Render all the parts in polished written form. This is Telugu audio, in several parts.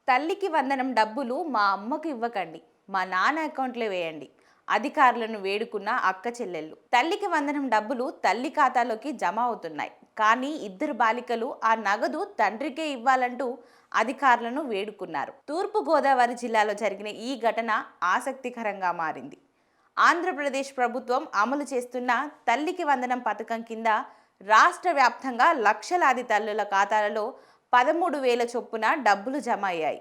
తల్లికి వందనం డబ్బులు మా అమ్మకు ఇవ్వకండి, మా నాన్న అకౌంట్లో వేయండి. అధికారులను వేడుకున్న అక్క చెల్లెళ్ళు. తల్లికి వందనం డబ్బులు తల్లి ఖాతాలోకి జమ అవుతున్నాయి. కానీ ఇద్దరు బాలికలు ఆ నగదు తండ్రికే ఇవ్వాలంటూ అధికారులను వేడుకున్నారు. తూర్పు గోదావరి జిల్లాలో జరిగిన ఈ ఘటన ఆసక్తికరంగా మారింది. ఆంధ్రప్రదేశ్ ప్రభుత్వం అమలు చేస్తున్న తల్లికి వందనం పథకం కింద రాష్ట్ర వ్యాప్తంగా లక్షలాది తల్లుల ఖాతాలలో 13,000 చొప్పున డబ్బులు జమ అయ్యాయి.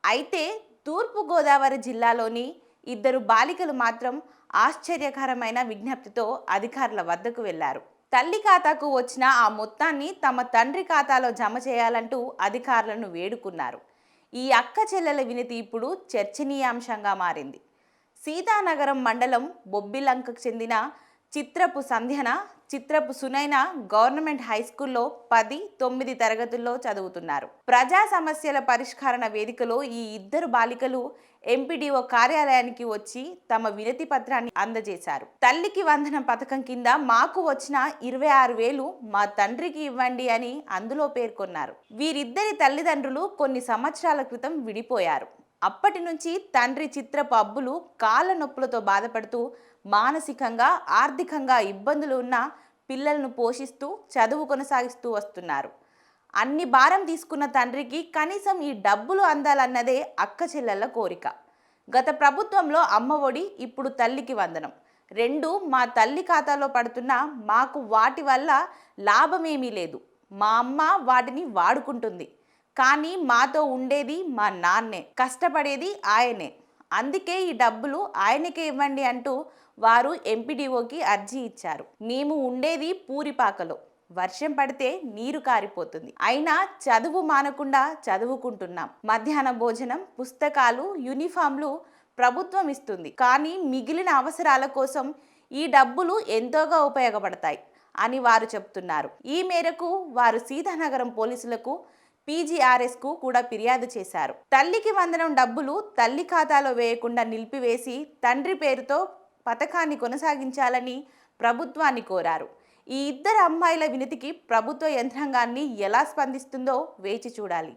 అయితే తూర్పుగోదావరి జిల్లాలోని ఇద్దరు బాలికలు మాత్రం ఆశ్చర్యకరమైన విజ్ఞప్తితో అధికారుల వద్దకు వెళ్లారు. తల్లి ఖాతాకు వచ్చిన ఆ మొత్తాన్ని తమ తండ్రి ఖాతాలో జమ చేయాలంటూ అధికారులను వేడుకున్నారు. ఈ అక్క చెల్లెల వినతి ఇప్పుడు చర్చనీయాంశంగా మారింది. సీతానగరం మండలం బొబ్బిలంకకు చెందిన చిత్రపు సంధ్యన, చిత్రపు సునైన గవర్నమెంట్ హై స్కూల్లో 10, 9 తరగతుల్లో చదువుతున్నారు. ప్రజా సమస్యల పరిష్కరణ వేదికలో ఈ ఇద్దరు బాలికలు ఎంపీడీఓ కార్యాలయానికి వచ్చి తమ వినతి పత్రాన్ని అందజేశారు. తల్లికి వందనం పథకం కింద మాకు వచ్చిన 26,000 మా తండ్రికి ఇవ్వండి అని అందులో పేర్కొన్నారు. వీరిద్దరి తల్లిదండ్రులు కొన్ని సంవత్సరాల క్రితం విడిపోయారు. అప్పటి నుంచి తండ్రి చిత్రపు అబ్బులు కాళ్ళ నొప్పులతో బాధపడుతూ మానసికంగా, ఆర్థికంగా ఇబ్బందులు ఉన్న పిల్లలను పోషిస్తూ చదువు కొనసాగిస్తూ వస్తున్నారు. అన్ని భారం తీసుకున్న తండ్రికి కనీసం ఈ డబ్బులు అందాలన్నదే అక్క చెల్లెళ్ళ కోరిక. గత ప్రభుత్వంలో అమ్మ ఒడి, ఇప్పుడు తల్లికి వందనం రెండు మా తల్లి ఖాతాలో పడుతున్నా మాకు వాటి వల్ల లాభమేమీ లేదు. మా అమ్మ వాటిని వాడుకుంటుంది. కానీ మాతో ఉండేది మా నాన్నే, కష్టపడేది ఆయనే. అందుకే ఈ డబ్బులు ఆయనకే ఇవ్వండి అంటూ వారు ఎంపీడీఓకి అర్జీ ఇచ్చారు. మేము ఉండేది పూరిపాకలో, వర్షం పడితే నీరు కారిపోతుంది. అయినా చదువు మానకుండా చదువుకుంటున్నాం. మధ్యాహ్న భోజనం, పుస్తకాలు, యూనిఫామ్లు ప్రభుత్వం ఇస్తుంది. కానీ మిగిలిన అవసరాల కోసం ఈ డబ్బులు ఎంతోగా ఉపయోగపడతాయి అని వారు చెప్తున్నారు. ఈ మేరకు వారు సీతానగరం పోలీసులకు, పీజీఆర్ఎస్కు కూడా ఫిర్యాదు చేశారు. తల్లికి వందనం డబ్బులు తల్లి ఖాతాలో వేయకుండా నిలిపివేసి తండ్రి పేరుతో పథకాన్ని కొనసాగించాలని ప్రభుత్వాన్ని కోరారు. ఈ ఇద్దరు అమ్మాయిల వినతికి ప్రభుత్వ యంత్రాంగాన్ని ఎలా స్పందిస్తుందో వేచి చూడాలి.